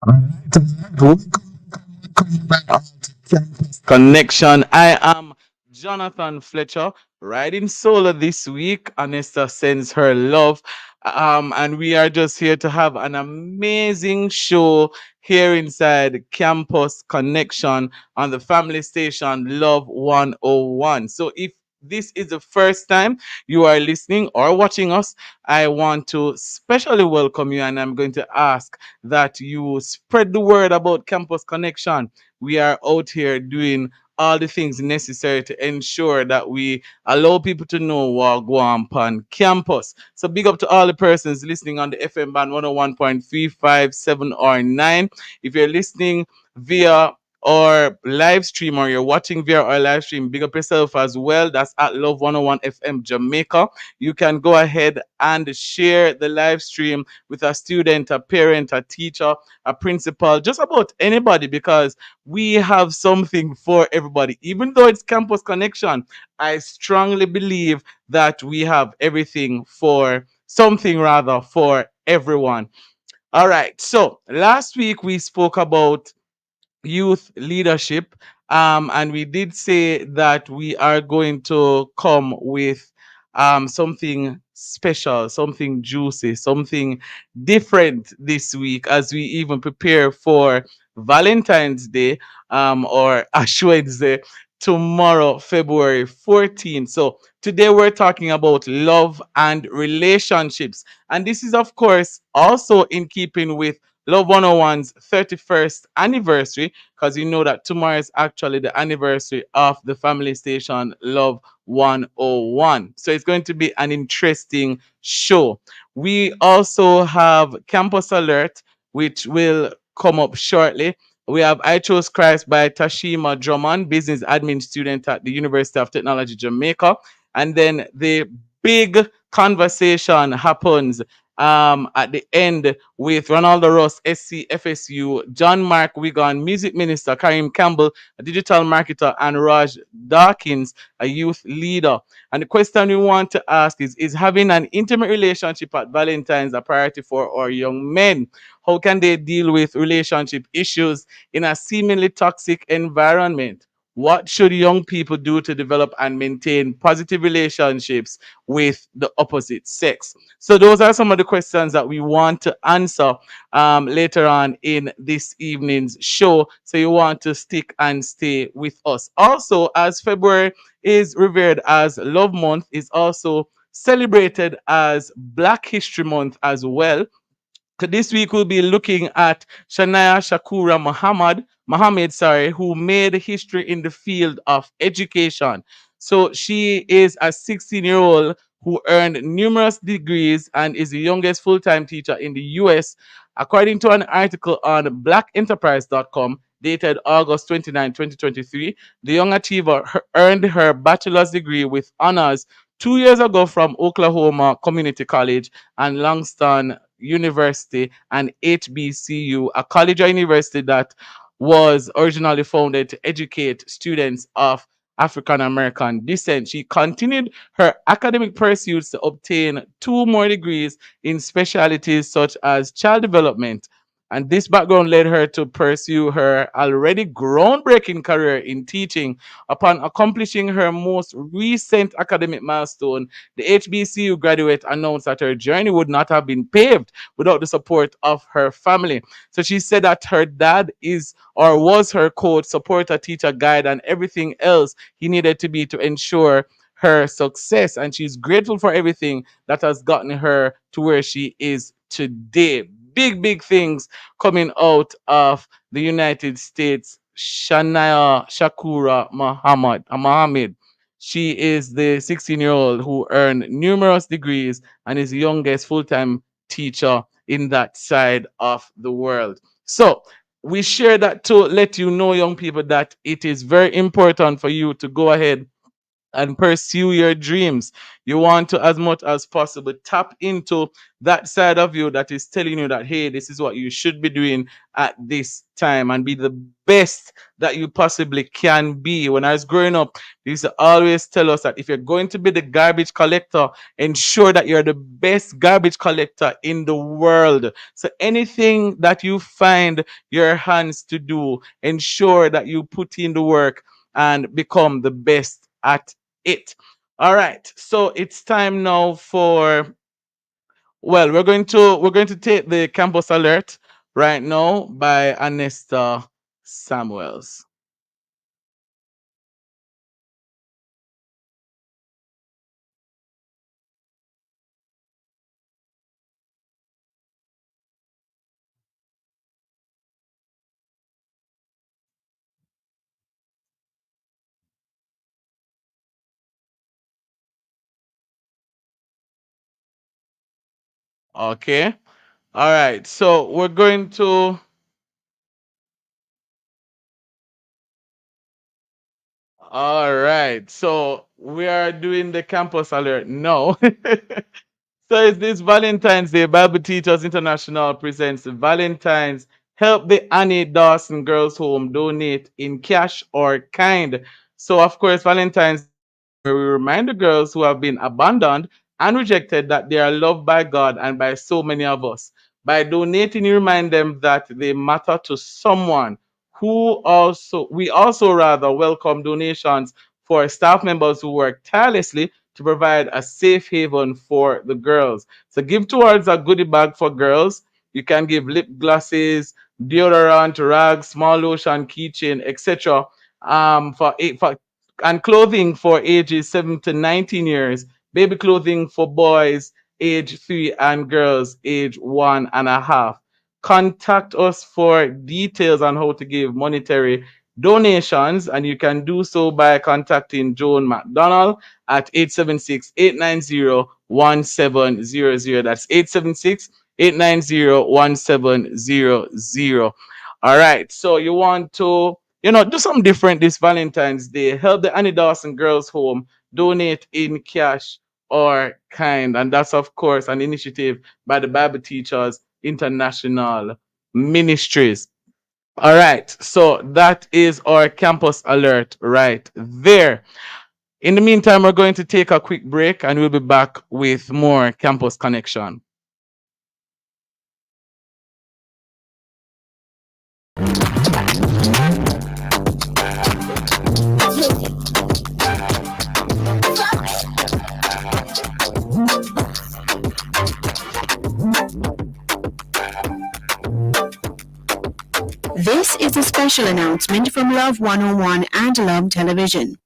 Alright, welcome back to Campus Connection. I am Jonathan Fletcher, riding solo this week. Anesta sends her love. And we are just here to have an amazing show here inside Campus Connection on the family station Love 101. So if this is the first time you are listening or watching us, I want to specially welcome you, and I'm going to ask that you spread the word about Campus Connection. We are out here doing all the things necessary to ensure that we allow people to know what go on campus. So big up to all the persons listening on the FM band 101.357 or 9. If you're listening via or live stream, or you're watching via our live stream, big up yourself as well. That's at Love 101 FM Jamaica. You can go ahead and share the live stream with a student, a parent, a teacher, a principal, just about anybody, because we have something for everybody. Even though it's Campus Connection, I strongly believe that we have everything for something, rather, for everyone. All right. So last week we spoke about youth leadership. And we did say that we are going to come with something special, something juicy, something different this week as we even prepare for Valentine's Day, or Ash Wednesday tomorrow, February 14th. So today we're talking about love and relationships. And this is, of course, also in keeping with Love 101's 31st anniversary, because you know that tomorrow is actually the anniversary of the family station Love 101. So it's going to be an interesting show. We also have Campus Alert, which will come up shortly. We have I Chose Christ by Tashima Drummond, business admin student at the University of Technology, Jamaica. And then the big conversation happens at the end with Ronaldo Ross, SC FSU, John Mark Wigan, music minister, Karim Campbell, a digital marketer, and Raj Dawkins, a youth leader. And the question we want to ask is having an intimate relationship at Valentine's a priority for our young men? How can they deal with relationship issues in a seemingly toxic environment? What should young people do to develop and maintain positive relationships with the opposite sex? So those are some of the questions that we want to answer later on in this evening's show. So you want to stick and stay with us. Also, as February is revered as Love Month, is also celebrated as Black History Month as well. This week we'll be looking at Shania Shakura Muhammad, sorry, who made history in the field of education. So she is a 16-year-old who earned numerous degrees and is the youngest full-time teacher in the US, according to an article on blackenterprise.com dated August 29, 2023. The young achiever earned her bachelor's degree with honors 2 years ago from Oklahoma Community College and Langston University and HBCU, a college or university that was originally founded to educate students of African American descent. She continued her academic pursuits to obtain two more degrees in specialties such as child development. And this background led her to pursue her already groundbreaking career in teaching. Upon accomplishing her most recent academic milestone, the HBCU graduate announced that her journey would not have been paved without the support of her family. So she said that her dad is or was her coach, supporter, teacher, guide, and everything else he needed to be to ensure her success. And she's grateful for everything that has gotten her to where she is today. Big, big things coming out of the United States. Shania Shakura Muhammad. She is the 16-year-old who earned numerous degrees and is the youngest full-time teacher in that side of the world. So we share that to let you know, young people, that it is very important for you to go ahead and pursue your dreams. You want to, as much as possible, tap into that side of you that is telling you that, hey, this is what you should be doing at this time, and be the best that you possibly can be. When I was growing up, they used to always tell us that if you're going to be the garbage collector, ensure that you're the best garbage collector in the world. So anything that you find your hands to do, ensure that you put in the work and become the best at it. All right. So it's time now for, well, we're going to take the campus alert right now by Anesta Samuels. Okay. All right. So we're going to, all right. So we are doing the campus alert now. So it's this Valentine's Day. Bible Teachers International presents Valentine's Help the Annie Dawson Girls Home Donate in Cash or Kind. So of course, Valentine's Day is a day where we remind the girls who have been abandoned and rejected that they are loved by God and by so many of us. By donating, you remind them that they matter to someone. We also rather welcome donations for staff members who work tirelessly to provide a safe haven for the girls. So give towards a goodie bag for girls. You can give lip glosses, deodorant, rags, small lotion, keychain, etc. For and clothing for ages 7 to 19 years. Baby clothing for boys age 3 and girls age 1.5. Contact us for details on how to give monetary donations, and you can do so by contacting Joan McDonald at 876-890-1700. That's 876-890-1700. All right. So you want to, do something different this Valentine's Day. Help the Annie Dawson Girls Home donate in cash or kind. And that's, of course, an initiative by the Bible Teachers International Ministries. All right. So that is our campus alert right there. In the meantime, we're going to take a quick break and we'll be back with more Campus Connection. This is a special announcement from Love 101 and Love Television.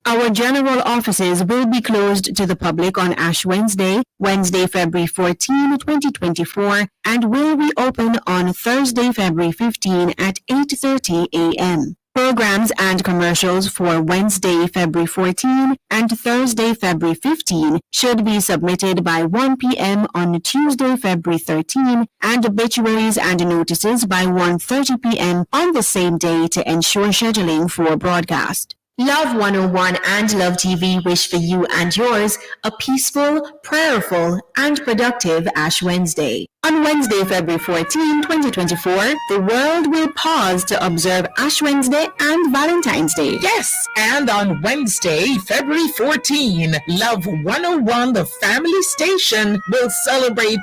Our general offices will be closed to the public on Ash Wednesday, Wednesday, February 14, 2024, and will reopen on Thursday, February 15 at 8:30 a.m. Programs and commercials for Wednesday, February 14 and Thursday, February 15 should be submitted by 1 p.m. on Tuesday, February 13, and obituaries and notices by 1:30 p.m. on the same day to ensure scheduling for broadcast. Love 101 and Love TV wish for you and yours a peaceful, prayerful, and productive Ash Wednesday. On Wednesday, February 14, 2024, the world will pause to observe Ash Wednesday and Valentine's Day. Yes, and on Wednesday, February 14, Love 101, the family station, will celebrate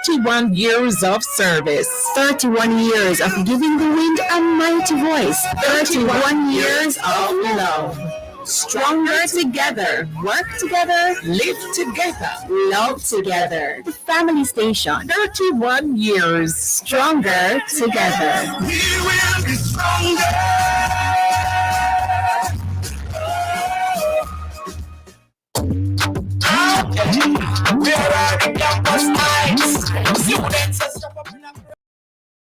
31 years of service. 31 years of giving the wind a mighty voice. 31 years of love. Stronger together. Work together. Live together. Love together. The family station. 31 years. Stronger together. We will be stronger. Where are the campus lights? Students are step up in a-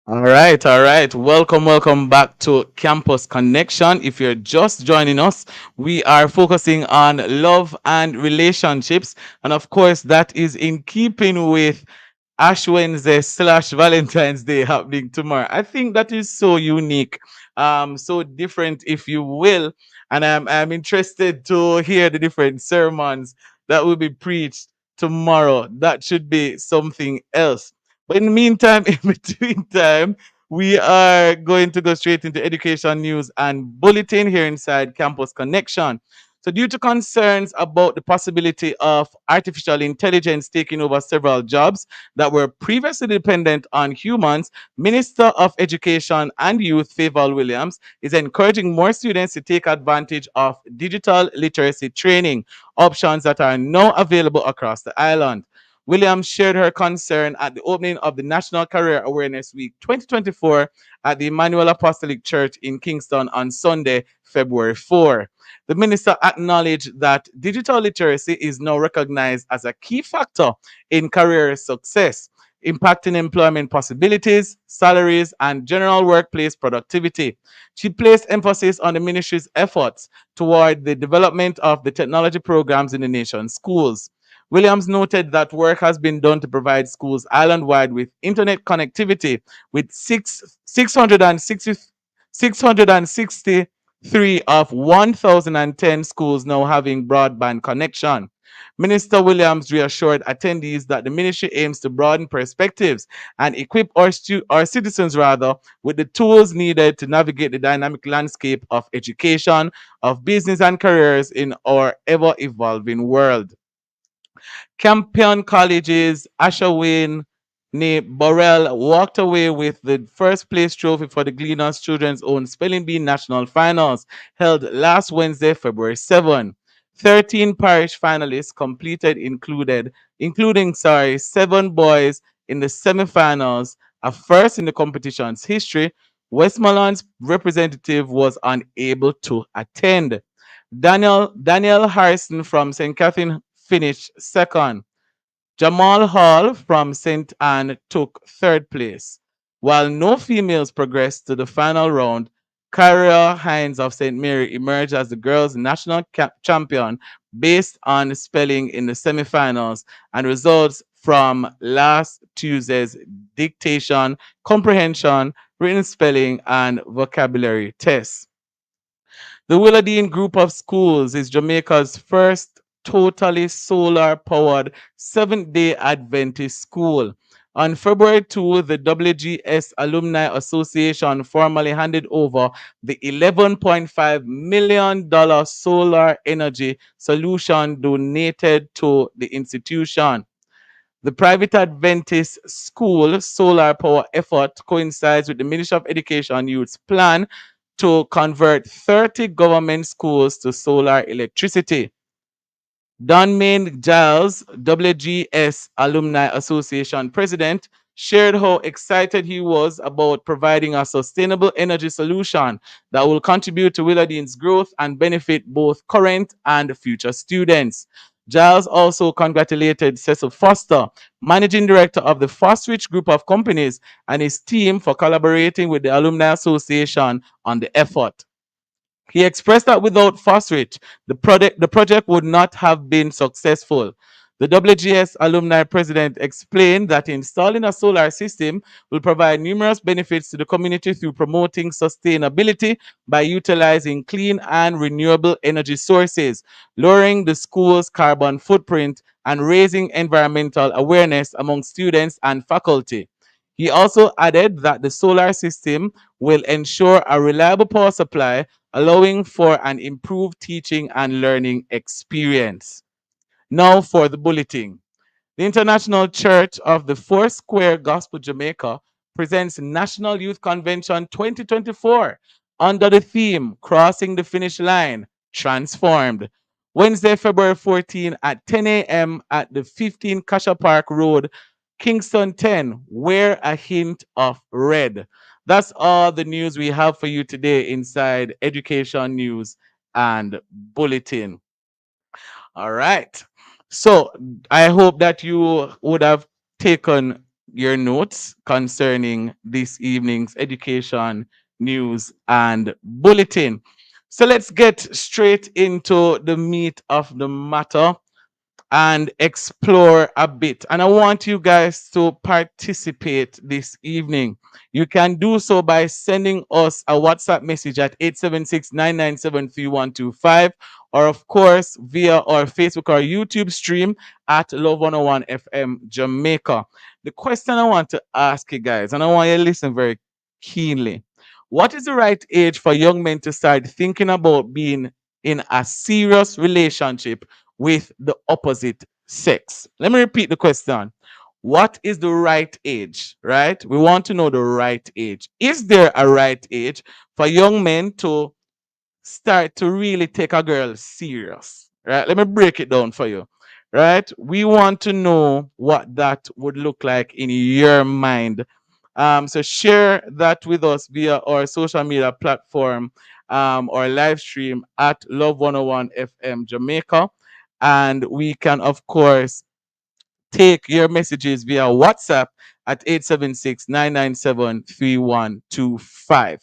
All right, all right. Welcome back to Campus Connection. If you're just joining us, we are focusing on love and relationships. And of course, that is in keeping with Ash Wednesday / Valentine's Day happening tomorrow. I think that is so unique, so different, if you will. And I'm interested to hear the different sermons that will be preached tomorrow. That should be something else. But in the meantime, in between time, we are going to go straight into education news and bulletin here inside Campus Connection. So, due to concerns about the possibility of artificial intelligence taking over several jobs that were previously dependent on humans, Minister of Education and Youth Favour Williams is encouraging more students to take advantage of digital literacy training options that are now available across the island. Williams shared her concern at the opening of the National Career Awareness Week 2024 at the Emmanuel Apostolic Church in Kingston on Sunday, February 4. The minister acknowledged that digital literacy is now recognized as a key factor in career success, impacting employment possibilities, salaries, and general workplace productivity. She placed emphasis on the ministry's efforts toward the development of the technology programs in the nation's schools. Williams noted that work has been done to provide schools island-wide with internet connectivity, with 663 of 1,010 schools now having broadband connection. Minister Williams reassured attendees that the ministry aims to broaden perspectives and equip our citizens rather with the tools needed to navigate the dynamic landscape of education, of business and careers in our ever evolving world. Campion College's Ashawin Ne Borrell walked away with the first place trophy for the Gleaners Children's Own Spelling Bee National Finals held last Wednesday, February 7. 13 parish finalists completed including 7 boys in the semifinals, a first in the competition's history. Westmoreland's representative was unable to attend. Daniel Harrison from St. Catherine finished second. Jamal Hall from St. Anne took third place. While no females progressed to the final round, Kyra Hines of St. Mary emerged as the girls' national champion based on spelling in the semifinals and results from last Tuesday's dictation, comprehension, written spelling, and vocabulary tests. The Willardine Group of Schools is Jamaica's first totally solar powered Seventh day Adventist school. On February 2, the WGS Alumni Association formally handed over the $11.5 million solar energy solution donated to the institution. The private Adventist school solar power effort coincides with the Ministry of Education Youth's plan to convert 30 government schools to solar electricity. Don Main Giles, WGS Alumni Association president, shared how excited he was about providing a sustainable energy solution that will contribute to Willardine's growth and benefit both current and future students. Giles also congratulated Cecil Foster, managing director of the Fostrich Group of Companies, and his team for collaborating with the Alumni Association on the effort. He expressed that without Fosrich, the project would not have been successful. The WGS alumni president explained that installing a solar system will provide numerous benefits to the community through promoting sustainability by utilizing clean and renewable energy sources, lowering the school's carbon footprint, and raising environmental awareness among students and faculty. He also added that the solar system will ensure a reliable power supply, allowing for an improved teaching and learning experience. Now for the bulletin. The International Church of the Four Square Gospel Jamaica presents National Youth Convention 2024 under the theme Crossing the Finish Line Transformed. Wednesday, February 14 at 10 a.m. at the 15 Kasha Park Road, Kingston 10. Wear a hint of red. That's all the news we have for you today inside Education News and Bulletin. All right. So I hope that you would have taken your notes concerning this evening's education news and bulletin. So let's get straight into the meat of the matter. and explore a bit. And I want you guys to participate this evening. You can do so by sending us a WhatsApp message at 876-997-3125, or of course via our Facebook or YouTube stream at Love 101 FM Jamaica. The question I want to ask you guys, and I want you to listen very keenly. What is the right age for young men to start thinking about being in a serious relationship with the opposite sex? Let me repeat the question. What is the right age, right? We want to know the right age. Is there a right age for young men to start to really take a girl serious, right? Let me break it down for you, right? We want to know what that would look like in your mind. So share that with us via our social media platform, or live stream at Love 101 FM Jamaica. And we can, of course, take your messages via WhatsApp at 876-997-3125.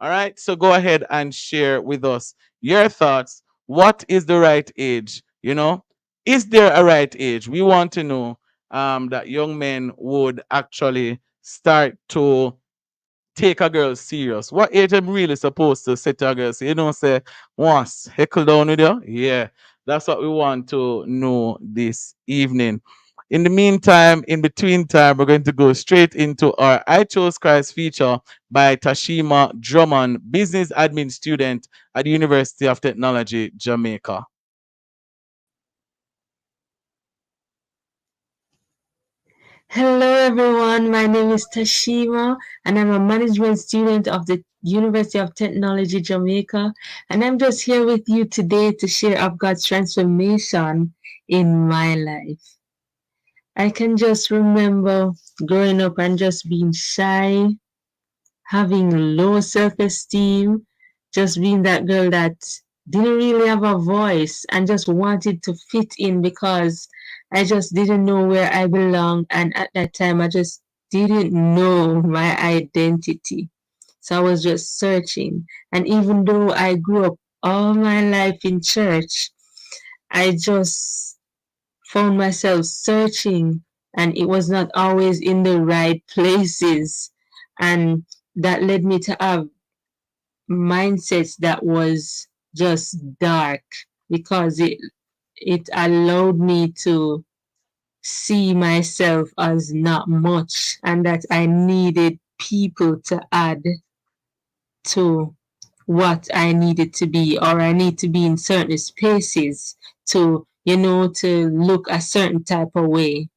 All right, so go ahead and share with us your thoughts. What is the right age? Is there a right age? We want to know that young men would actually start to take a girl serious. What age am really supposed to say to a girl? So you don't say once heckle down with you. Yeah, that's what we want to know this evening. In the meantime, in between time, we're going to go straight into our I Chose Christ feature by Tashima Drummond, business admin student at the University of Technology, Jamaica. Hello everyone, my name is Tashima and I'm a management student of the University of Technology Jamaica, and I'm just here with you today to share of God's transformation in my life. I can just remember growing up and just being shy, having low self-esteem, just being that girl that didn't really have a voice and just wanted to fit in because I just didn't know where I belonged. And at that time, I just didn't know my identity. So I was just searching. And even though I grew up all my life in church, I just found myself searching, and it was not always in the right places. And that led me to have mindsets that was just dark because it allowed me to see myself as not much and that I needed people to add to what I needed to be, or I need to be in certain spaces to, to look a certain type of way.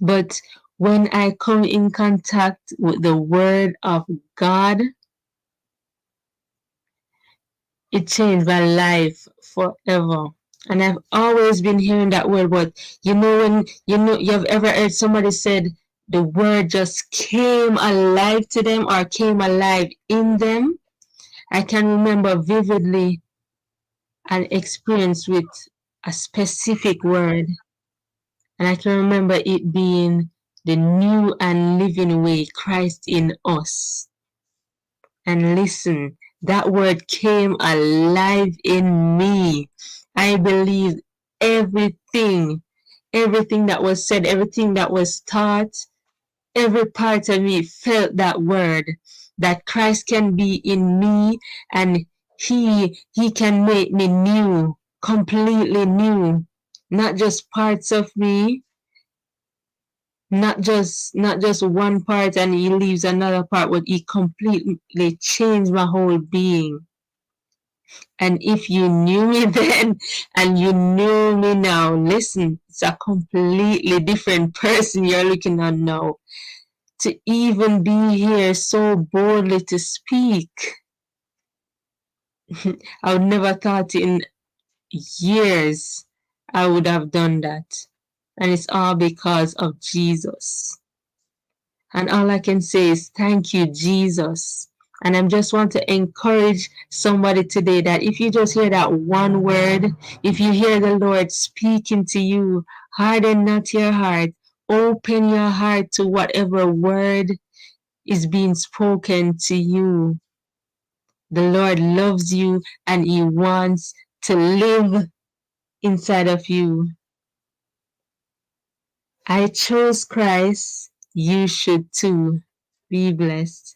But when I come in contact with the Word of God, it changed my life forever. And I've always been hearing that word, but when you've ever heard somebody said the word just came alive to them or came alive in them. I can remember vividly an experience with a specific word, and I can remember it being the new and living way, Christ in us. And listen, that word came alive in me. I believe everything, everything that was said, everything that was taught, every part of me felt that word, that Christ can be in me and he can make me new, completely new, not just parts of me, not just one part and he leaves another part, but he completely changed my whole being. And if you knew me then and you know me now, listen, it's a completely different person you're looking at now. To even be here so boldly to speak, I would never thought in years I would have done that. And it's all because of Jesus. And all I can say is thank you, Jesus. And I just want to encourage somebody today that if you just hear that one word, if you hear the Lord speaking to you, harden not your heart, open your heart to whatever word is being spoken to you. The Lord loves you and He wants to live inside of you. I chose Christ. You should too. Be blessed.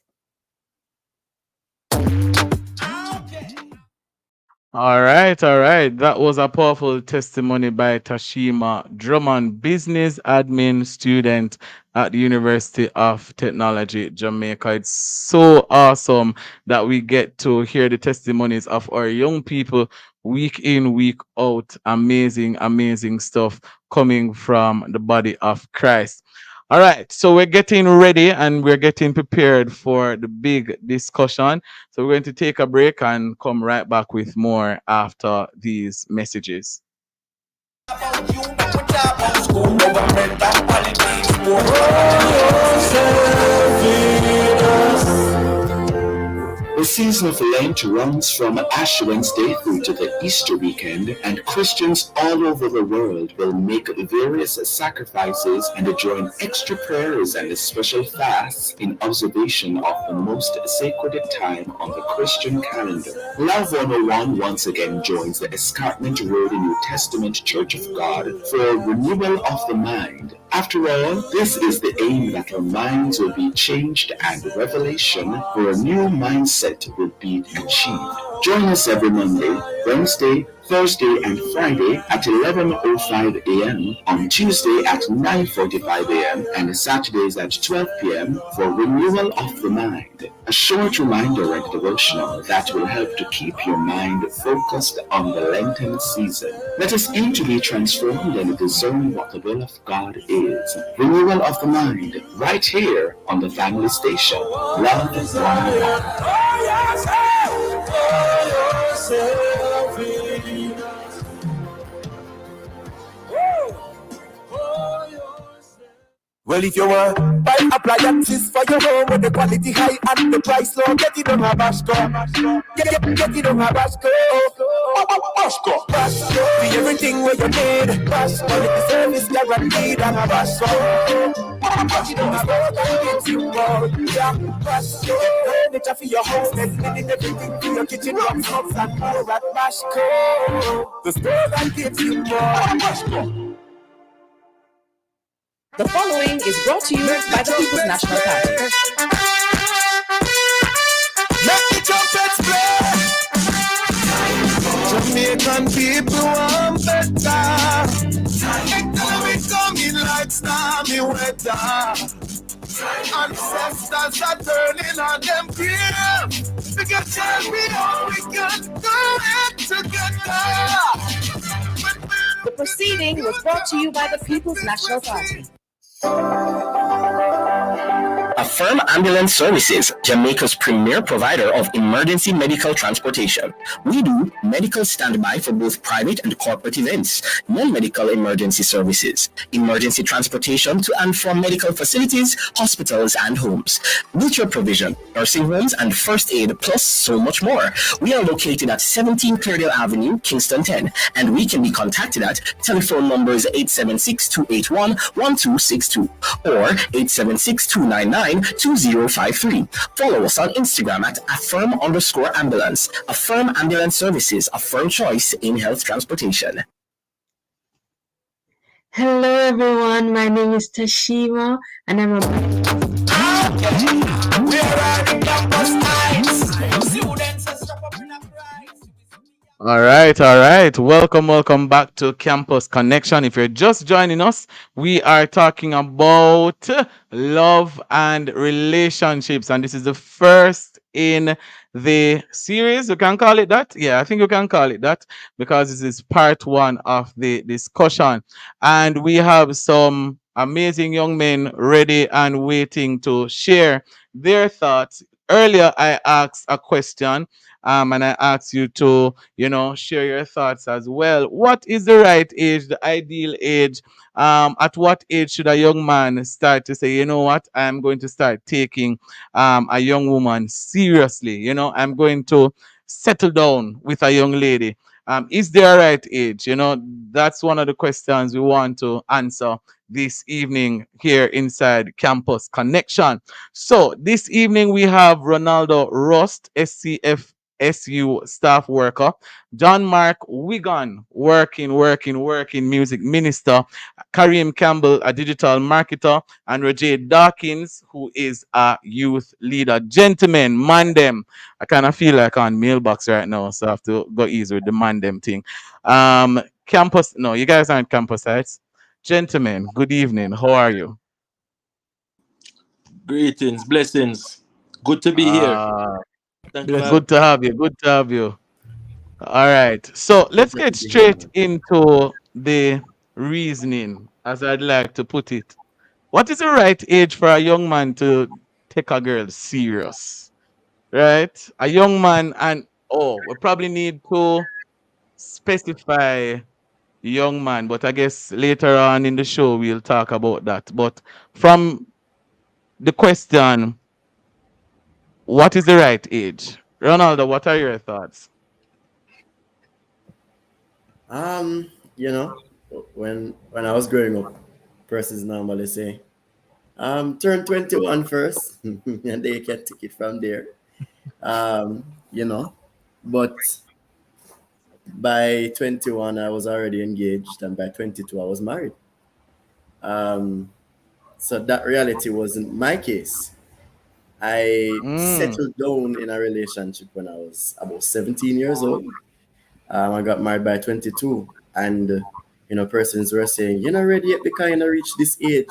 All right, all right. That was a powerful testimony by Tashima Drummond, business admin student at the University of Technology, Jamaica. It's so awesome that we get to hear the testimonies of our young people week in, week out. Amazing, amazing stuff coming from the body of Christ. All right, so we're getting ready and we're getting prepared for the big discussion. So we're going to take a break and come right back with more after these messages. The season of Lent runs from Ash Wednesday through to the Easter weekend, and Christians all over the world will make various sacrifices and join extra prayers and special fasts in observation of the most sacred time on the Christian calendar. Love 101 once again joins the Escarpment Road New Testament Church of God for renewal of the mind. After all, this is the aim, that our minds will be changed and revelation for a new mindset will be achieved. Join us every Monday, Wednesday, Thursday, and Friday at 11:05 a.m., on Tuesday at 9:45 a.m., and Saturdays at 12 p.m. for renewal of the mind. A short reminder and devotional that will help to keep your mind focused on the Lenten season. Let us aim to be transformed and discern what the will of God is. Renewal of the mind, right here on the Family Station. Love 101. Well, if you want buy appliances for your home with the quality high and the price low, get it on a Bashco. Get it on a Bashco. Bashco. Be everything where you need. Bashco. Quality service guaranteed on a Bashco. Bashco gives you more. Yeah, Bashco. Furniture for your house, everything for your kitchen, rocks, hubs, and more at Bashco. The store that gives you more. Bashco. The following is brought to you by the People's National Party. Let the trumpets play. Jamaican people want better. Economic coming like stormy weather. Ancestors are turning on them fear. We can tell me how we can do it together. The proceeding was brought to you by the People's National Party. Affirm Ambulance Services, Jamaica's premier provider of emergency medical transportation. We do medical standby for both private and corporate events, non-medical emergency services, emergency transportation to and from medical facilities, hospitals, and homes, wheelchair provision, nursing homes, and first aid, plus so much more. We are located at 17 Cleardale Avenue, Kingston 10, and we can be contacted at telephone numbers 876-281-1262 or 876-299-2053. Follow us on Instagram at affirm_ambulance. Affirm Ambulance Services, a firm choice in health transportation. Hello everyone, my name is Tashima and I'm a We are riding campus nights. Students are strap up in a price. All right, all right. Welcome back to Campus Connection. If you're just joining us, we are talking about love and relationships, and this is the first in the series. You can call it that. Yeah, I think you can call it that because this is part one of the discussion, and we have some amazing young men ready and waiting to share their thoughts. Earlier, I asked a question, and I asked you to, share your thoughts as well. What is the right age, the ideal age? At what age should a young man start to say, you know what, I'm going to start taking a young woman seriously? I'm going to settle down with a young lady. Is there a right age? That's one of the questions we want to answer this evening here inside Campus Connection. So this evening we have Ronaldo Rust, SCF SU staff worker. John Mark Wigan, working music minister. Kareem Campbell, a digital marketer. And Roger Dawkins, who is a youth leader. Gentlemen, man them. I kind of feel like on mailbox right now, so I have to go easy with the man them thing. Campus, no, you guys aren't campusites. Gentlemen, good evening. How are you? Greetings, blessings. Good to be here. Uh, Thank you for having Good to have you. Good to have you. All right. So Good let's to get be here, straight man. into the reasoning, as I'd like to put it. What is the right age for a young man to take a girl serious? Right? A young man, and oh, we probably need to specify young man, but I guess later on in the show we'll talk about that. But from the question, what is the right age? Ronaldo, what are your thoughts? You know, when I was growing up, persons normally say, turn 21 first, and they can take it from there. You know, but by 21, I was already engaged, and by 22, I was married. Um, so that reality wasn't my case. I Mm, settled down in a relationship when I was about 17 years old. I got married by 22, and persons were saying, "You're not ready yet because you not reached this age."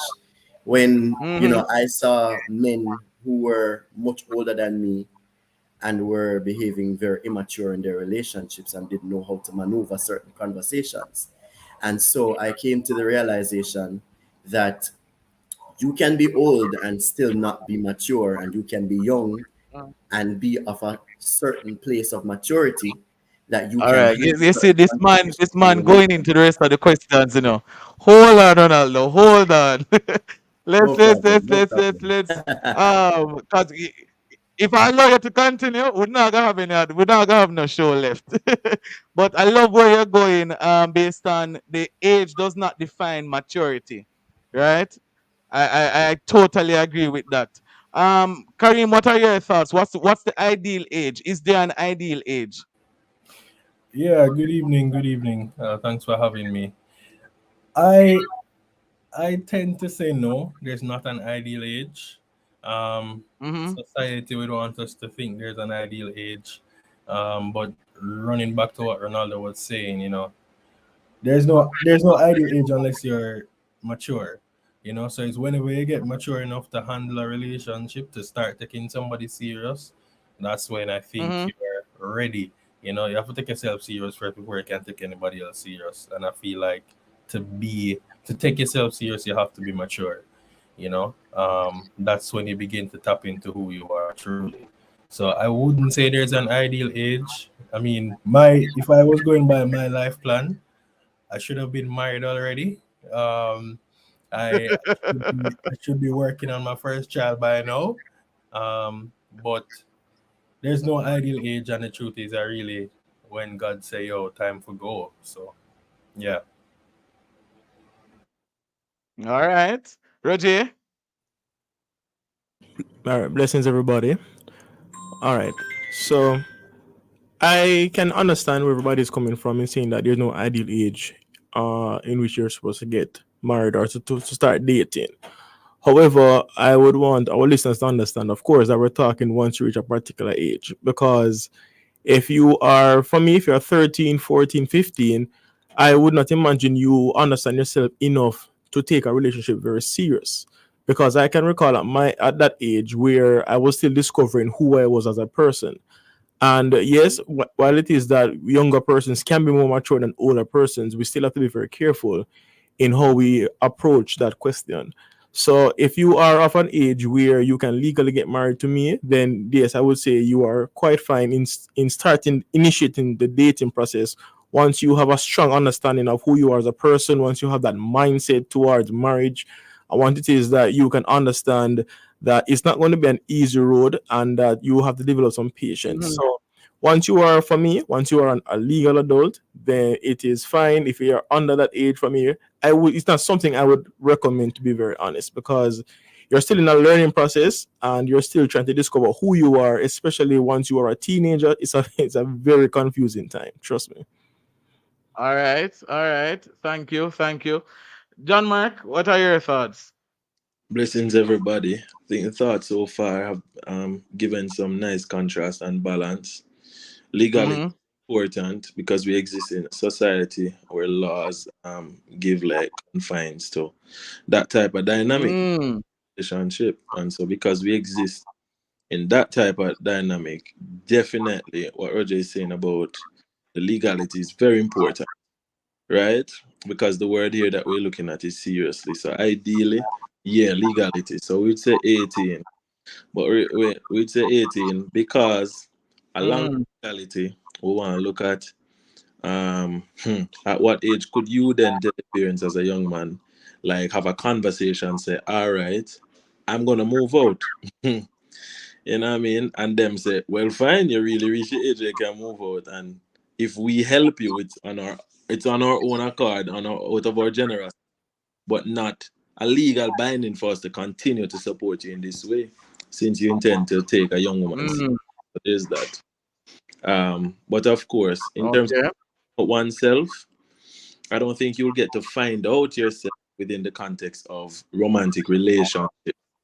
When mm-hmm. I saw men who were much older than me and were behaving very immature in their relationships and didn't know how to maneuver certain conversations, and so I came to the realization that you can be old and still not be mature, and you can be young and be of a certain place of maturity that you All can right. have You see certain this man, conversations this in man going into relationship. the rest of the questions, Hold on, Ronaldo. Hold on. No problem, no problem. Let's. Cause if I allow you to continue, we're not gonna have no show left. But I love where you're going. Based on the age does not define maturity, right? I totally agree with that. Kareem, what are your thoughts? What's the ideal age? Is there an ideal age? Yeah, good evening, good evening. Thanks for having me. I I tend to say no. There's not an ideal age. Mm-hmm. Society would want us to think there's an ideal age. But running back to what Ronaldo was saying, there's no ideal age unless you're mature. So it's whenever you get mature enough to handle a relationship, to start taking somebody serious, that's when I think Mm-hmm. you're ready. You have to take yourself serious first before you can take anybody else serious. And I feel like to take yourself serious, you have to be mature. That's when you begin to tap into who you are truly. So I wouldn't say there's an ideal age. I mean, my if I was going by my life plan, I should have been married already. Um, I should be working on my first child by now. But there's no ideal age, and the truth is, I really, when God say, "Yo, time for go," so yeah. All right. Roger. All right, blessings, everybody. All right, so I can understand where everybody's coming from in saying that there's no ideal age in which you're supposed to get married or to start dating. However, I would want our listeners to understand, of course, that we're talking once you reach a particular age. Because if you are, for me, if you're 13, 14, 15, I would not imagine you understand yourself enough to take a relationship very serious. Because I can recall at that age where I was still discovering who I was as a person. And yes, while it is that younger persons can be more mature than older persons, we still have to be very careful in how we approach that question. So if you are of an age where you can legally get married to me, then yes, I would say you are quite fine in starting initiating the dating process once you have a strong understanding of who you are as a person, once you have that mindset towards marriage. I want it is that you can understand that it's not going to be an easy road and that you have to develop some patience. Mm-hmm. So once you are, for me, once you are a legal adult, then it is fine. If you are under that age, for me, it's not something I would recommend, to be very honest, because you're still in a learning process and you're still trying to discover who you are, especially once you are a teenager. It's a very confusing time. Trust me. All right, all right. Thank you, thank you. John Mark, what are your thoughts? Blessings, everybody. I think the thoughts so far have given some nice contrast and balance. Legality Mm-hmm. is important because we exist in a society where laws give like confines to that type of dynamic Mm, relationship. And so, because we exist in that type of dynamic, definitely what Roger is saying about the legality is very important, right? Because the word here that we're looking at is seriously. So, ideally, yeah, legality. So, we'd say 18, but we'd say 18 because along mm, legality, we want to look at what age could you then tell the parents as a young man, like have a conversation, say, all right, I'm gonna move out. You know what I mean? And them say, well, fine, you really reach the age you can move out. And if we help you, it's on our own accord, out of our generosity, but not a legal binding for us to continue to support you in this way, since you intend to take a young woman serious. mm. So there's that. But of course, in terms Okay. of oneself, I don't think you'll get to find out yourself within the context of romantic relationship,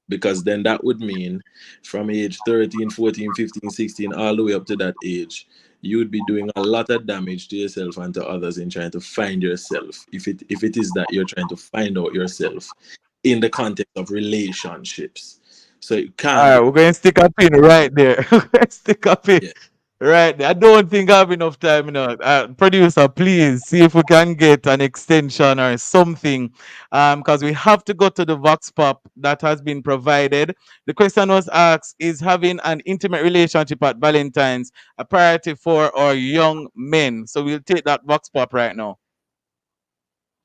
because then that would mean from age 13, 14, 15, 16, all the way up to that age, you'd be doing a lot of damage to yourself and to others in trying to find yourself, if it is that you're trying to find out yourself in the context of relationships. So it All can't right, be. we're going to stick a pin right there. We're going to stick a pin Yeah. right there. I don't think I have enough time, you know. Producer, please see if we can get an extension or something, because we have to go to the Vox Pop that has been provided. The question was asked: is having an intimate relationship at Valentine's a priority for our young men? So we'll take that Vox Pop right now.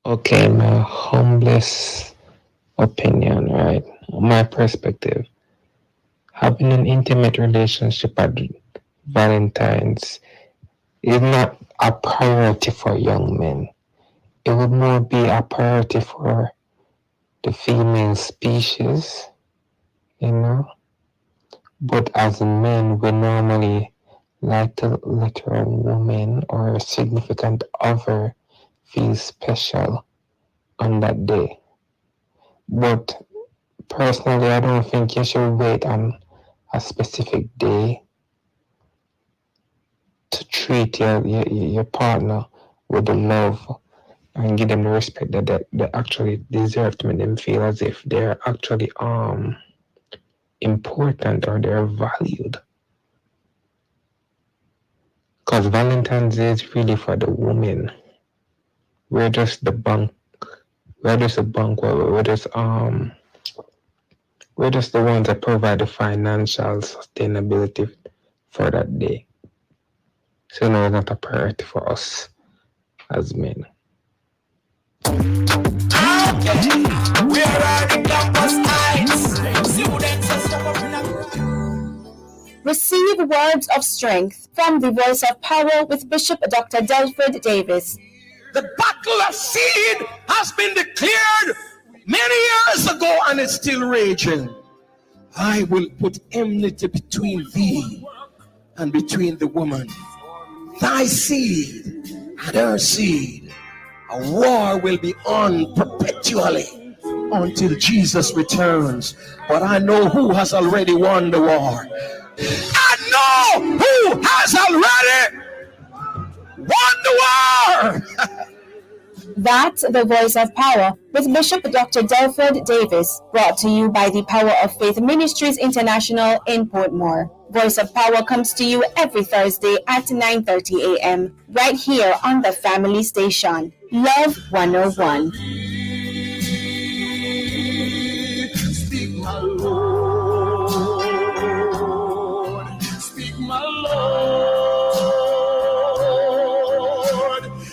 Okay, my humblest opinion, right? My perspective. Having an intimate relationship at Valentine's is not a priority for young men. It would more be a priority for the female species, you know. But as men, we normally like to let our woman or significant other feel special on that day. But personally, I don't think you should wait on a specific day to treat your partner with the love and give them the respect they actually deserve, to make them feel as if they're actually important or they're valued. Because Valentine's Day is really for the women. We're just the bank. We're just a bank. We're just the ones that provide the financial sustainability for that day. So no, it's not a priority for us as men. Receive words of strength from the Voice of Power with Bishop Dr. Delford Davis. The battle of seed has been declared many years ago and it's still raging. I will put enmity between thee and between the woman, thy seed and her seed. A war will be on perpetually until Jesus returns. But I know who has already won the war. I know who has already won the war. That's the Voice of Power with Bishop Dr. Delford Davis, brought to you by the Power of Faith Ministries International in Portmore. Voice of Power comes to you every Thursday at 9:30 a.m. right here on the Family Station. Love 101. Speak, my Lord. Speak, my Lord.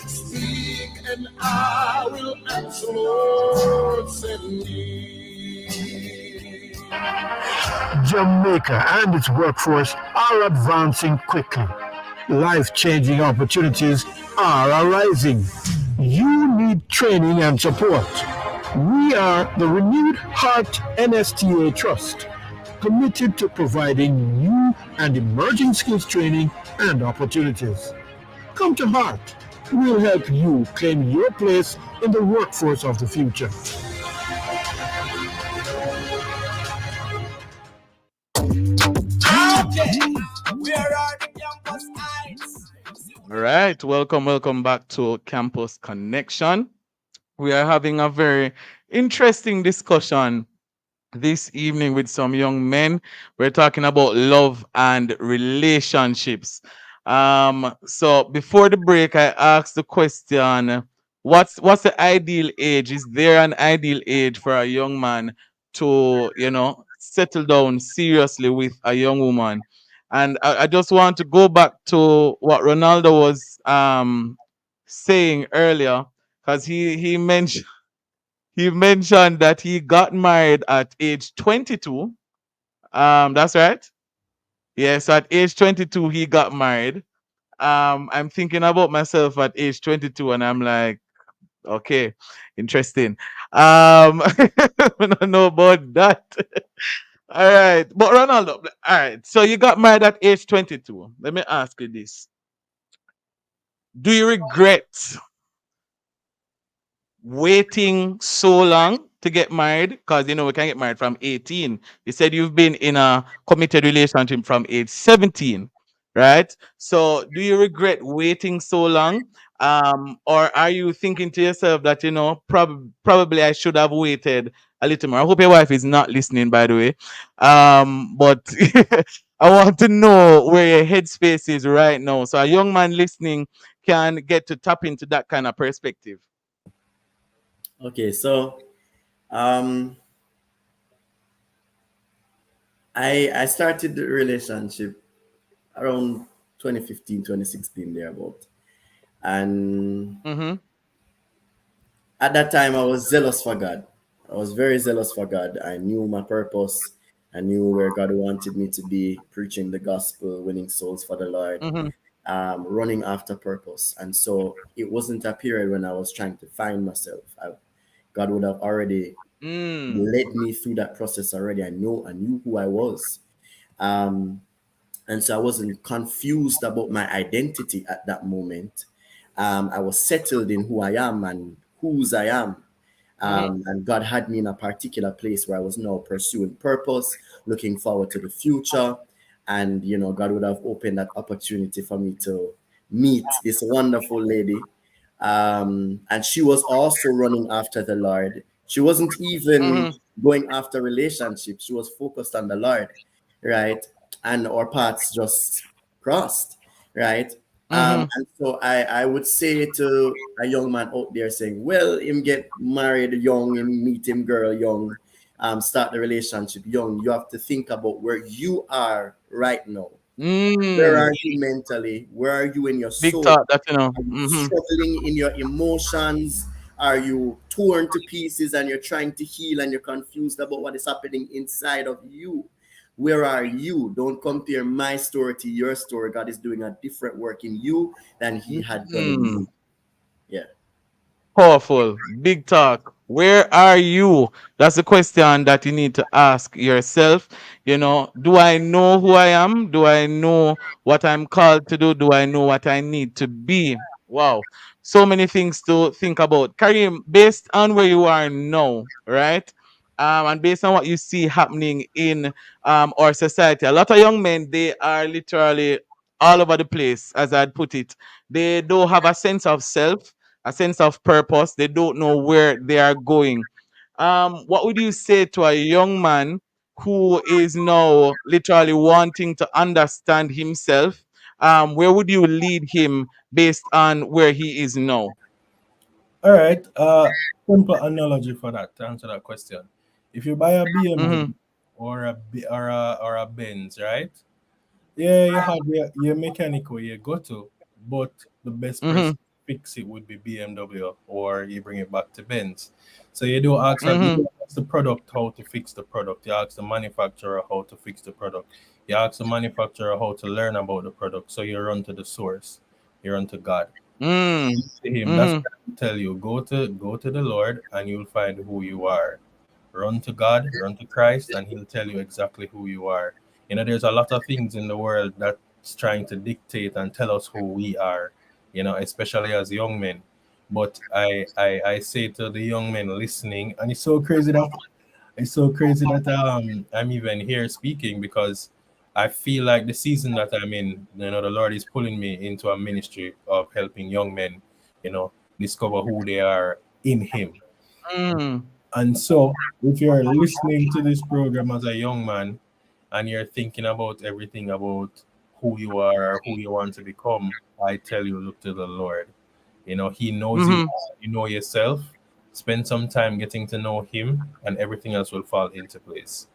Speak, and I will answer. Lord, send me. Jamaica and its workforce are advancing quickly. life changing opportunities are arising. You need training and support. We are the Renewed Heart NSTA Trust, committed to providing new and emerging skills training and opportunities. Come to Heart. We'll help you claim your place in the workforce of the future. Okay, where are the campus heights? All right, welcome back to Campus Connection. We are having a very interesting discussion this evening with some young men. We're talking about love and relationships. So before the break, I asked the question: what's the ideal age? Is there an ideal age for a young man to, settle down seriously with a young woman? And I just want to go back to what Ronaldo was saying earlier, because he mentioned that he got married at age 22. That's right. Yeah, so at age 22 he got married. I'm thinking about myself at age 22 and I'm like, okay, interesting. I don't know about that. All right. But Ronaldo, all right. So you got married at age 22. Let me ask you this. Do you regret waiting so long to get married? Because we can get married from 18. You said you've been in a committed relationship from age 17, right? So do you regret waiting so long? Or are you thinking to yourself that probably I should have waited a little more? I hope your wife is not listening, by the way. But I want to know where your headspace is right now, so a young man listening can get to tap into that kind of perspective. Okay, so um, I started the relationship around 2015, 2016 thereabout, and Mm-hmm. at that time I was zealous for God. I was very zealous for God. I knew my purpose. I knew where God wanted me to be, preaching the gospel, winning souls for the Lord, Mm-hmm. running after purpose. And so it wasn't a period when I was trying to find myself. God would have already Mm. led me through that process already. I knew who I was. Um, and so I wasn't confused about my identity at that moment. I was settled in who I am and whose I am. Mm-hmm. And God had me in a particular place where I was now pursuing purpose, looking forward to the future. And, God would have opened that opportunity for me to meet this wonderful lady. And she was also running after the Lord. She wasn't even Mm-hmm. going after relationships, she was focused on the Lord, right? And our paths just crossed, right? Mm-hmm. And so I would say to a young man out there saying, well, him get married young, him meet him girl young, start the relationship young. You have to think about where you are right now. Where Mm. are you mentally? Where are you in your Big soul? thought that. Are you Mm-hmm. struggling in your emotions? Are you torn to pieces and you're trying to heal and you're confused about what is happening inside of you? Where are you? Don't compare my story to your story. God is doing a different work in you than He had done in Mm. me. Yeah. Powerful. Big talk. Where are you? That's the question that you need to ask yourself. Do I know who I am? Do I know what I'm called to do? Do I know what I need to be? Wow. So many things to think about. Karim, based on where you are now, right? And based on what you see happening in our society, a lot of young men, they are literally all over the place, as I'd put it. They don't have a sense of self, a sense of purpose. They don't know where they are going. What would you say to a young man who is now literally wanting to understand himself? Where would you lead him based on where he is now? All right. Simple analogy for that to answer that question. If you buy a Mm-hmm. BMW or a Benz, right? Yeah, you have your mechanic where you go to, but the best Mm-hmm. person to fix it would be BMW or you bring it back to Benz. So you do ask Mm-hmm. the product how to fix the product. You ask the manufacturer how to fix the product. You ask the manufacturer how to learn about the product. So you run to the source. You run to God. Mm. To him. That's Mm-hmm. what I tell you. Go to the Lord and you'll find who you are. Run to God, run to Christ, and He'll tell you exactly who you are. There's a lot of things in the world that's trying to dictate and tell us who we are, especially as young men. But I say to the young men listening, and it's so crazy that I'm even here speaking because I feel like the season that I'm in, the Lord is pulling me into a ministry of helping young men, discover who they are in Him. Mm. And so, if you're listening to this program as a young man and you're thinking about everything about who you are or who you want to become, I tell you, look to the Lord. He knows you, Mm-hmm. you know yourself. Spend some time getting to know Him, and everything else will fall into place.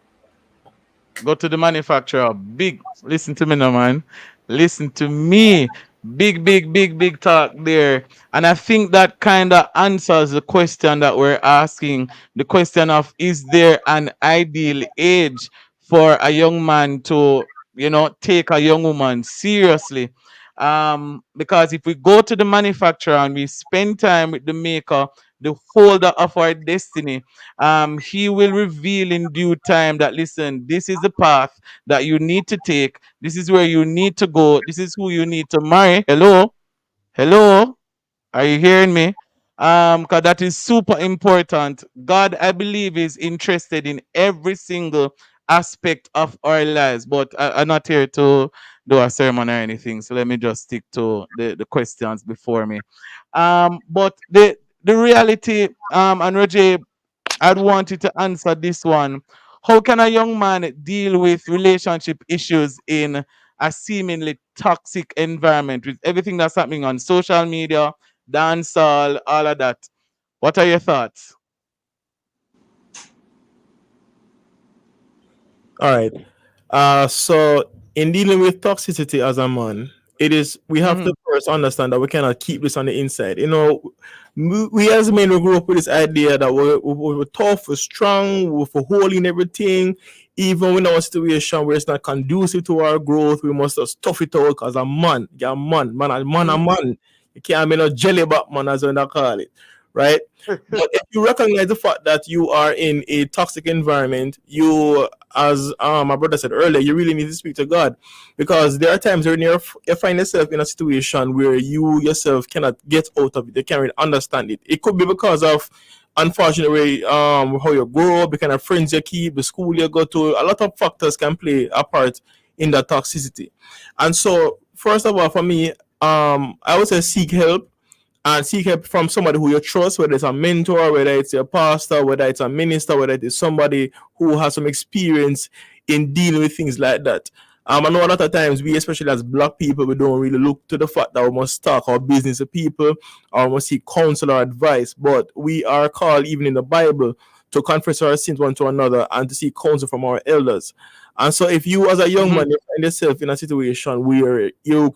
Go to the manufacturer. Big, listen to me now, man. Listen to me. Big, big, big, big talk there. And I think that kind of answers the question that we're asking. The question of, is there an ideal age for a young man to, take a young woman seriously? Because if we go to the manufacturer and we spend time with the maker, the holder of our destiny, he will reveal in due time that, listen, this is the path that you need to take. This is where you need to go. This is who you need to marry. Hello? Hello? Are you hearing me? Because that is super important. God, I believe, is interested in every single aspect of our lives. But I'm not here to do a sermon or anything. So let me just stick to the questions before me. But the reality, and Roger, I'd want you to answer this one. How can a young man deal with relationship issues in a seemingly toxic environment with everything that's happening on social media, dancehall, all of that? What are your thoughts? All right. So in dealing with toxicity as a man, we have Mm-hmm. to first understand that we cannot keep this on the inside. We as men we grew up with this idea that we're tough, we're strong, we're for holding everything. Even when our situation where it's not conducive to our growth, we must just tough it out because a man, you're a man, man, a man, a man. You can't be no jelly back man as they call it, right? But if you recognize the fact that you are in a toxic environment, as my brother said earlier, you really need to speak to God because there are times when you find yourself in a situation where you yourself cannot get out of it. You can't really understand it. It could be because of unfortunately how you grow up, the kind of friends you keep, the school you go to. A lot of factors can play a part in that toxicity. And so, first of all, for me, I would say seek help and seek help from somebody who you trust, whether it's a mentor, whether it's a pastor, whether it's a minister, whether it is somebody who has some experience in dealing with things like that. I know a lot of times we, especially as black people, we don't really look to the fact that we must talk our business to people or we must seek counsel or advice, but we are called, even in the Bible, to confess our sins one to another and to seek counsel from our elders. And so, if you, as a young Mm-hmm. man, you find yourself in a situation where you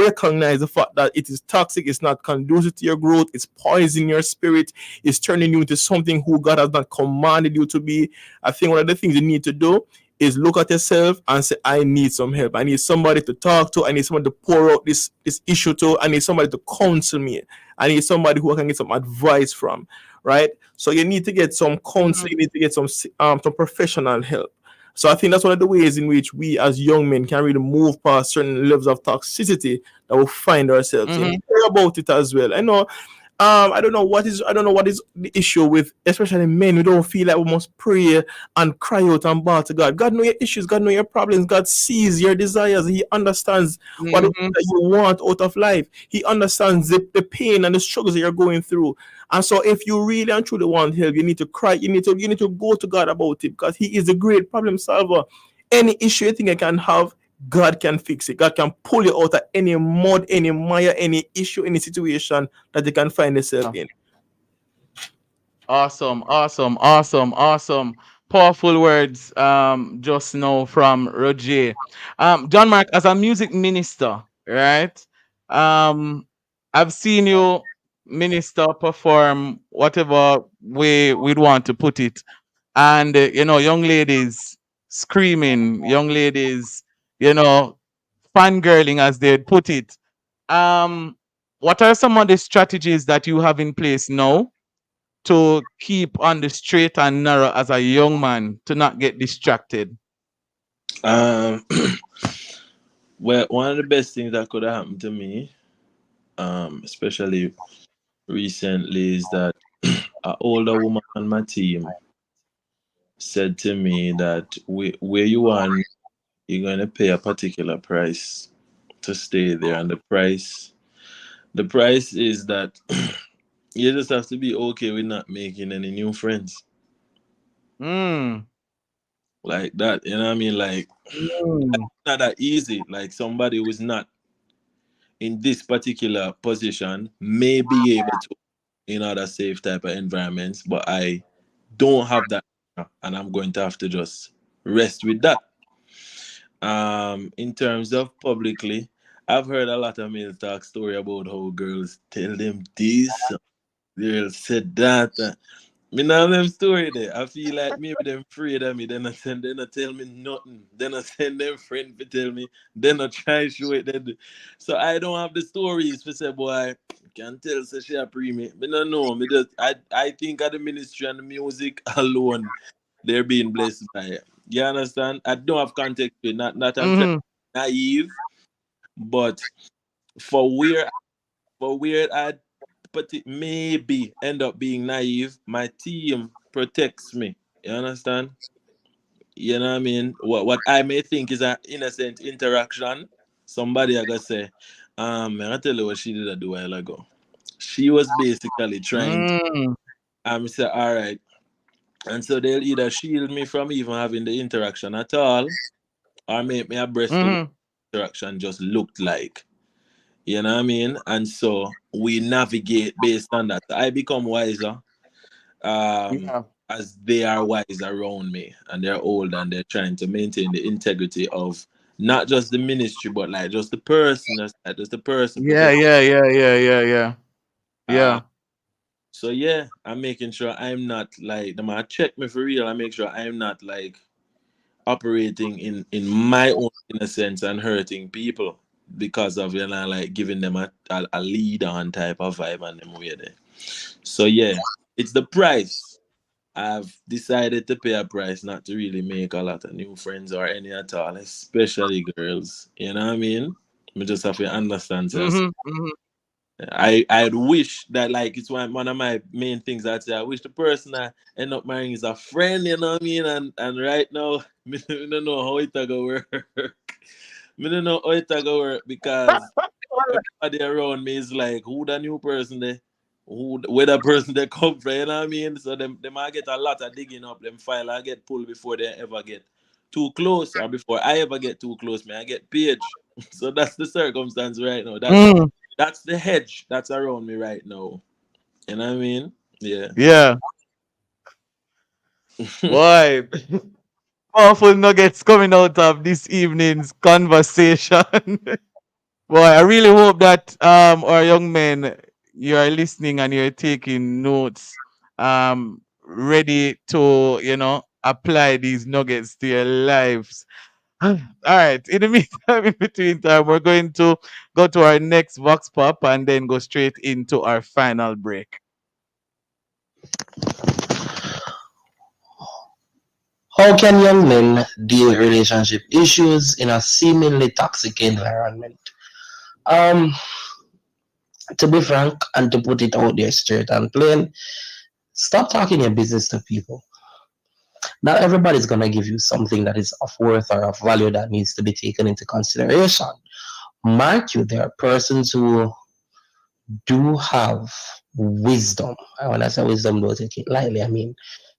recognize the fact that it is toxic, it's not conducive to your growth, it's poisoning your spirit, it's turning you into something who God has not commanded you to be. I think one of the things you need to do is look at yourself and say, I need some help. I need somebody to talk to. I need somebody to pour out this issue to. I need somebody to counsel me. I need somebody who I can get some advice from. Right. So you need to get some counsel. You need to get some professional help. So I think that's one of the ways in which we as young men can really move past certain levels of toxicity that we find ourselves in. Mm-hmm. Pray about it as well. I don't know what is the issue with especially men. We don't feel like we must pray and cry out and bow to God. God knows your issues, God knows your problems, God sees your desires, He understands what it is Mm-hmm. that you want out of life. He understands the pain and the struggles that you're going through. And so if you really and truly want help, you need to cry, you need to go to God about it because He is a great problem solver. Any issue you think I can have, God can fix it. God can pull you out of any mud, any mire, any issue, any situation that you can find yourself in. Awesome, awesome, awesome, awesome. Powerful words just now from Roger. John Mark, as a music minister, right? Um I've seen you. minister perform whatever way we'd want to put it, and young ladies screaming, young ladies, you know, fangirling as they'd put it. Um, what are some of the strategies that you have in place now to keep on the straight and narrow as a young man to not get distracted? Um, well, one of the best things that could have happened to me, especially recently, is that an older woman on my team said to me that where you are, you're going to pay a particular price to stay there, and the price is that you just have to be okay with not making any new friends Mm, like that. You know what I mean? Like, mm, not that easy. Like, somebody who's not in this particular position may be able to in other safe type of environments, but I don't have that, and I'm going to have to just rest with that. In terms of publicly, I've heard a lot of male talk story about how girls tell them this, girls said that. Me now them story there. I feel like maybe them afraid of me. Then I tell me nothing. Then I send them friend to tell me. Then I try show it. So I don't have the stories for say boy. Can tell say she a pre me. Me no know. Me just I think of the ministry and the music alone. They're being blessed by it. You understand? I don't have context to it. Not I'm trying to mm-hmm, be naive, but for where I but it maybe end up being naive, my team protects me. You understand? You know what I mean? What I may think is an innocent interaction. Somebody I gotta say, I tell you what she did a while ago. She was basically trying to mm, say, all right. And so they'll either shield me from even having the interaction at all, or make me abreast to what mm-hmm. the interaction just looked like. You know what I mean? And so we navigate based on that. I become wiser, um, Yeah, as they are wise around me, and they're old, and they're trying to maintain the integrity of not just the ministry, but like just the person, just the person yeah, protect. yeah, yeah, yeah, yeah, yeah, Uh, yeah. so yeah, I'm making sure I'm not like the man check me for real. I make sure I'm not like operating in my own innocence and hurting people because of like giving them a lead on type of vibe and them way there. So yeah, it's the price. I've decided to pay a price not to really make a lot of new friends or any at all, especially girls. You know what I mean? Me just have to understand. So Mm-hmm, mm-hmm. I'd wish that like it's one of my main things. I'd say I wish the person I end up marrying is a friend. You know what I mean? And right now, me don't know how it go work. Me don't know how it go work because everybody around me is like, who the new person there? Who where the person they come from, you know what I mean? So them might get a lot of digging up, them file I get pulled before they ever get too close, or before I ever get too close, man. I get page. So that's the circumstance right now. Mm, That's the hedge that's around me right now. You know what I mean? Yeah. yeah, boy. Powerful nuggets coming out of this evening's conversation. Boy, I really hope that our young men, you are listening and you're taking notes, ready to apply these nuggets to your lives. All right. In the meantime, in between time, we're going to go to our next Vox Pop and then go straight into our final break. How can young men deal with relationship issues in a seemingly toxic environment? Um, to be frank and to put it out there straight and plain, stop talking your business to people. Not everybody's gonna give you something that is of worth or of value that needs to be taken into consideration. Mark you, there are persons who do have wisdom. And when I say wisdom, don't take it lightly. I mean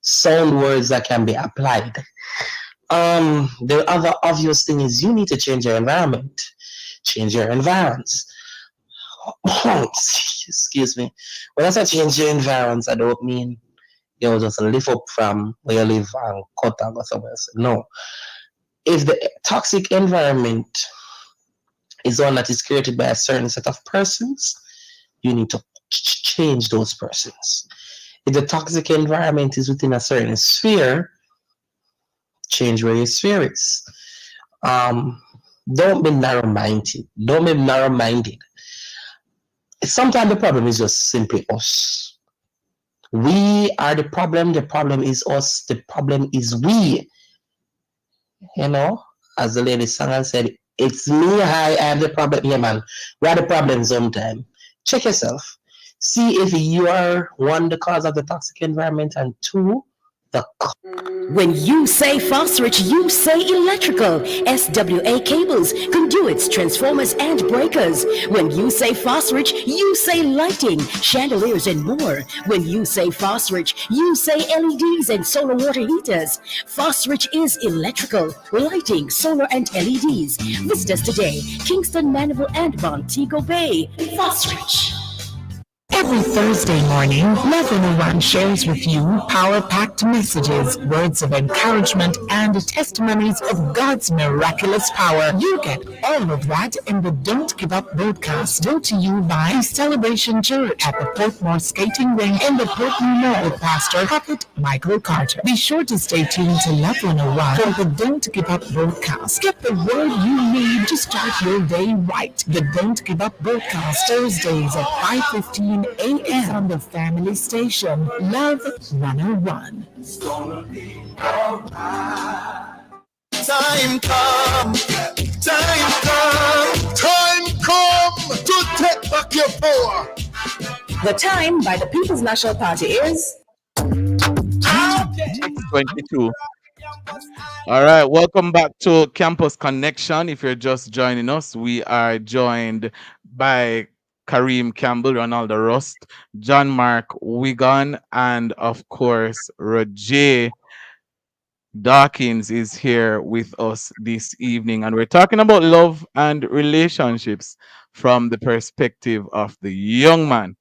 sound words that can be applied. The other obvious thing is you need to change your environment, change your environs. Excuse me. When I say change your environs, I don't mean just lift up from where you live and cut and go somewhere else. No. If the toxic environment is one that is created by a certain set of persons, you need to change those persons. If the toxic environment is within a certain sphere, change where your sphere is. Um, don't be narrow minded. Don't be narrow minded. Sometimes the problem is just simply us. We are the problem. The problem is us. The problem is we. You know, as the lady sang and said, it's me, I am the problem. Yeah, man, we are the problem sometimes. Check yourself. See if you are one, the cause of the toxic environment, and two, the When you say phosphorus, you say electrical. SWA cables, conduits, transformers, and breakers. When you say phosphorus, you say lighting, chandeliers, and more. When you say phosphorus, you say LEDs and solar water heaters. Phosphorus is electrical, lighting, solar, and LEDs. Visit us today, Kingston, Maniville, and Montego Bay. Phosphorus. Every Thursday morning, Love 101 shares with you power-packed messages, words of encouragement, and testimonies of God's miraculous power. You get all of that in the Don't Give Up broadcast, brought to you by Celebration Church at the Portmore Skating Ring in the Portmore Mall with Pastor Prophet Michael Carter. Be sure to stay tuned to Love 101 for the Don't Give Up broadcast. Get the word you need to start your day right. The Don't Give Up broadcast, Thursdays at 5:15 a.m. on the family station, Love 101. It's gonna be alright. Time come, time come to take back your power. The time by the People's National Party is 6:22. All right, welcome back to Campus Connection. If you're just joining us, we are joined by Kareem Campbell, Ronaldo Rust, John Mark Wigan, and of course, Roger Dawkins is here with us this evening. And we're talking about love and relationships from the perspective of the young man.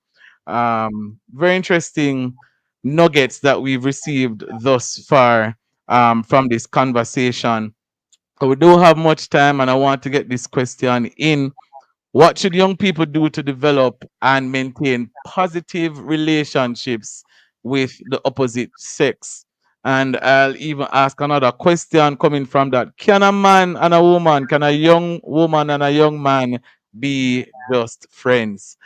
Very interesting nuggets that we've received thus far from this conversation. So we don't have much time, and I want to get this question in. What should young people do to develop and maintain positive relationships with the opposite sex? And I'll even ask another question coming from that. Can a man and a woman, can a young woman and a young man be just friends?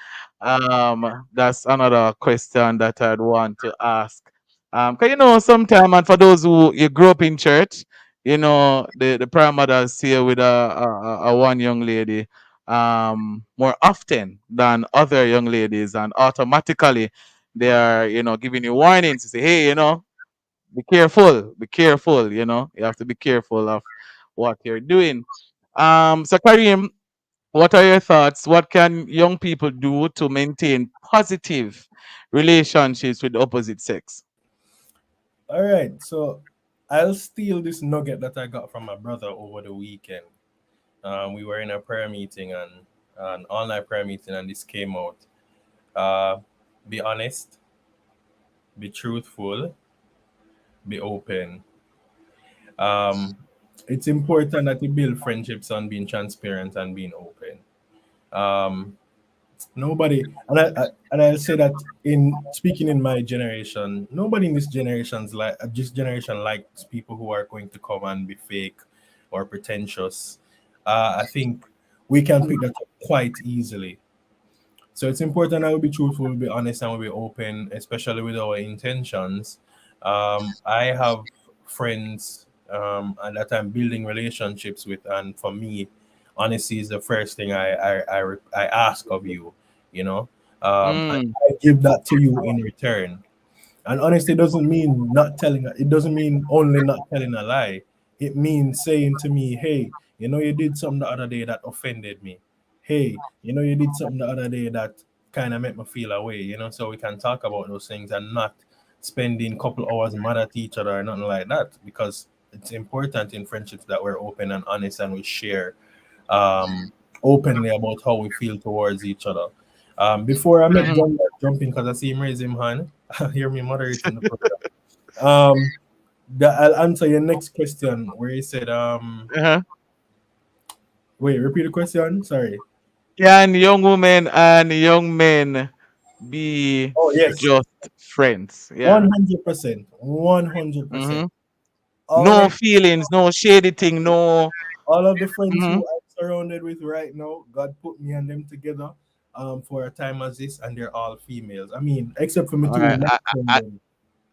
That's another question that I'd want to ask. Cause sometime, and for those who you grew up in church, the prime mothers see with a one young lady more often than other young ladies, and automatically they are giving you warnings to say, hey, be careful, you have to be careful of what you're doing. So Kareem, what are your thoughts? What can young people do to maintain positive relationships with the opposite sex? All right, so I'll steal this nugget that I got from my brother over the weekend. We were in a prayer meeting and an online prayer meeting, and this came out. Uh, be honest, be truthful, be open. Um, it's important that you build friendships on being transparent and being open. Um, Nobody, and I'll say that in speaking in my generation, nobody in this generation likes people who are going to come and be fake or pretentious. I think we can pick that up quite easily. So it's important that we be truthful, be honest, and we be open, especially with our intentions. I have friends and that I'm building relationships with, and for me, honesty is the first thing I ask of you. You know, and Mm, I give that to you in return. And honesty doesn't mean not telling. It doesn't mean only not telling a lie. It means saying to me, "Hey, you did something the other day that offended me. Hey, you did something the other day that kind of made me feel away. So we can talk about those things and not spending a couple hours mad at each other or nothing like that. Because it's important in friendships that we're open and honest and we share um, openly about how we feel towards each other. Before I met mhm, John jump in because I see him raise him hand. Hear me moderating the program. Um, I'll answer your next question where he said, uh-huh. wait, repeat the question. Sorry. Can young women and young men be Oh yes, just friends. Yeah. 100%, 100%. Mm-hmm. All No of feelings, no shady thing, no. all of the friends Mm-hmm. who I'm surrounded with right now, God put me and them together for a time as this, and they're all females. I mean, except for my All two right. men I, them.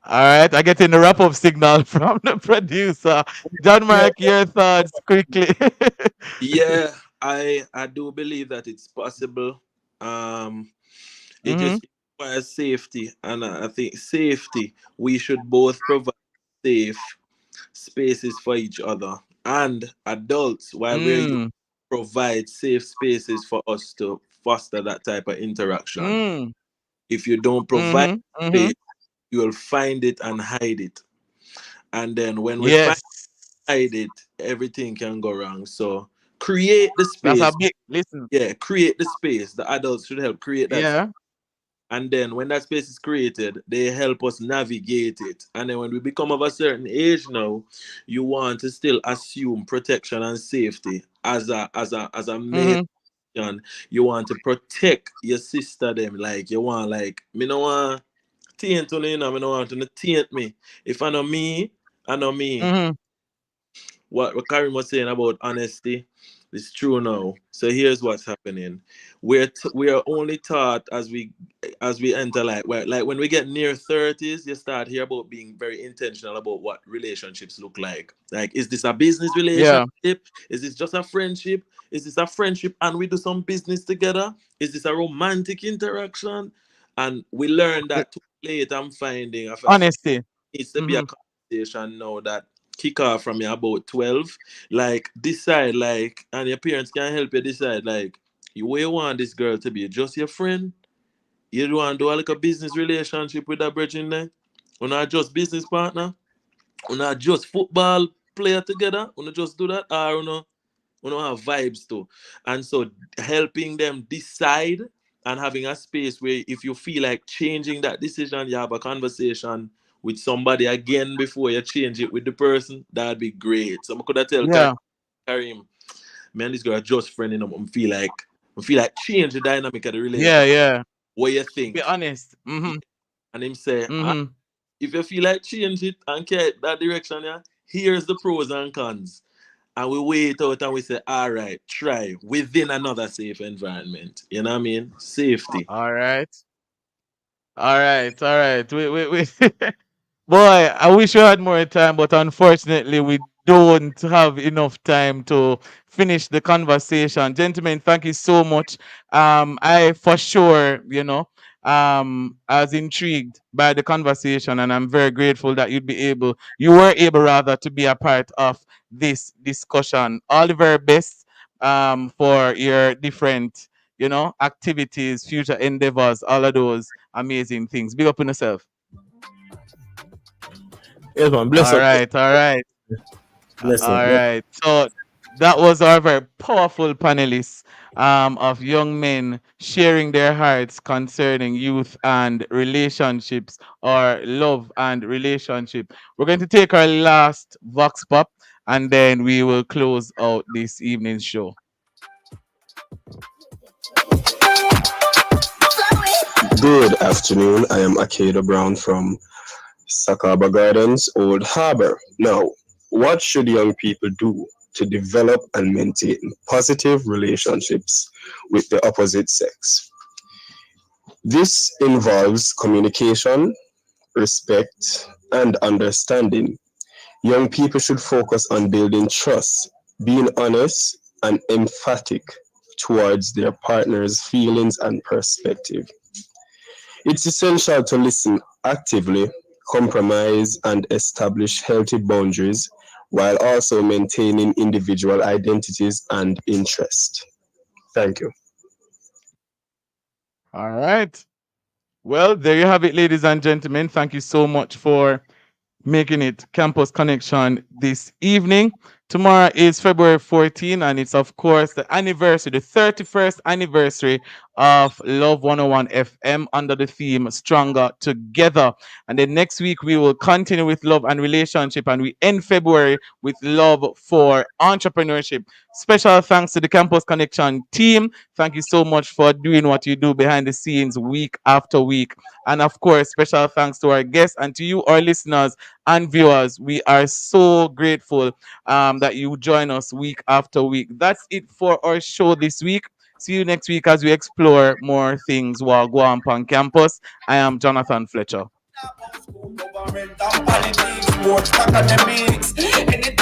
all right. I get in the wrap up signal from the producer. John Yeah, Mark, your thoughts quickly. Yeah, I do believe that it's possible. Um, it Mm-hmm. just requires safety, and I think safety. We should both provide safe spaces for each other, and adults, while we're young, Mm. provide safe spaces for us to foster that type of interaction. Mm. If you don't provide Mm-hmm. Mm-hmm. space, you will find it and hide it, and then when we find Yes. hide it, everything can go wrong. So create the That's a space. big listen. Yeah, create the space. The adults should help create that space. Yeah. And then when that space is created, they help us navigate it. And then when we become of a certain age now, you want to still assume protection and safety as a main Mm-hmm. option. You want to protect your sister them. Like you want like me no want taint on you know, me no want to taint me. If I know me, I know me. Mm-hmm. What Karim was saying about honesty is true now. So here's what's happening. We are only taught as we enter like when we get near 30s, you start hear about being very intentional about what relationships look like. Like, is this a business relationship? Yeah. Is this just a friendship? Is this a friendship and we do some business together? Is this a romantic interaction? And we learn that too late. I'm finding I feel Honesty. needs to be a Mm-hmm. conversation now that kick off from you about 12. Like decide like and your parents can help you decide like you where you want this girl to be just your friend. You don't want to do like a business relationship with that virgin there. Or not just business partner. Or not just football player together. Or not just do that. Or we don't have vibes too. And so helping them decide and having a space where if you feel like changing that decision, you have a conversation with somebody again before you change it with the person, that'd be great. So I could have tell Yeah. Karim, man, this girl just friending up and feel like change the dynamic of the Yeah. relationship. Yeah. What you Be think? honest. Yeah. Mm-hmm. And him say, Mm-hmm. if you feel like change it and care that direction, yeah, here's the pros and cons and we wait out and we say, all right, try within another safe environment. You know what I mean? Safety. All right. All right. All right. We Boy, I wish we had more time, but unfortunately, we don't have enough time to finish the conversation. Gentlemen, thank you so much. I for sure, I was intrigued by the conversation, and I'm very grateful that you were able rather to be a part of this discussion. All the very best for your different, activities, future endeavors, all of those amazing things. Big up on yourself. Yes, man. Bless All up. right, all right, Bless all up. Bless. right. So that was our very powerful panelists of young men sharing their hearts concerning youth and relationships or love and relationship. We're going to take our last vox pop and then we will close out this evening's show. Good afternoon. I am Akeda Brown from Sakaba Gardens, Old Harbor. Now, what should young people do to develop and maintain positive relationships with the opposite sex? This involves communication, respect, and understanding. Young people should focus on building trust, being honest and emphatic towards their partner's feelings and perspective. It's essential to listen actively, compromise, and establish healthy boundaries while also maintaining individual identities and interest. Thank you. All right. Well, there you have it, ladies and gentlemen. Thank you so much for making it Campus Connection this evening. Tomorrow is February 14, and it's of course the anniversary, the 31st anniversary of Love 101 FM under the theme Stronger Together. And then next week we will continue with love and relationship, and we end February with love for entrepreneurship. Special thanks to the Campus Connection team. Thank you so much for doing what you do behind the scenes week after week. And of course, special thanks to our guests and to you, our listeners and viewers. We are so grateful that you join us week after week. That's it for our show this week. See you next week as we explore more things while Guam campus. I am Jonathan Fletcher. Government and politics, sports, academics, anything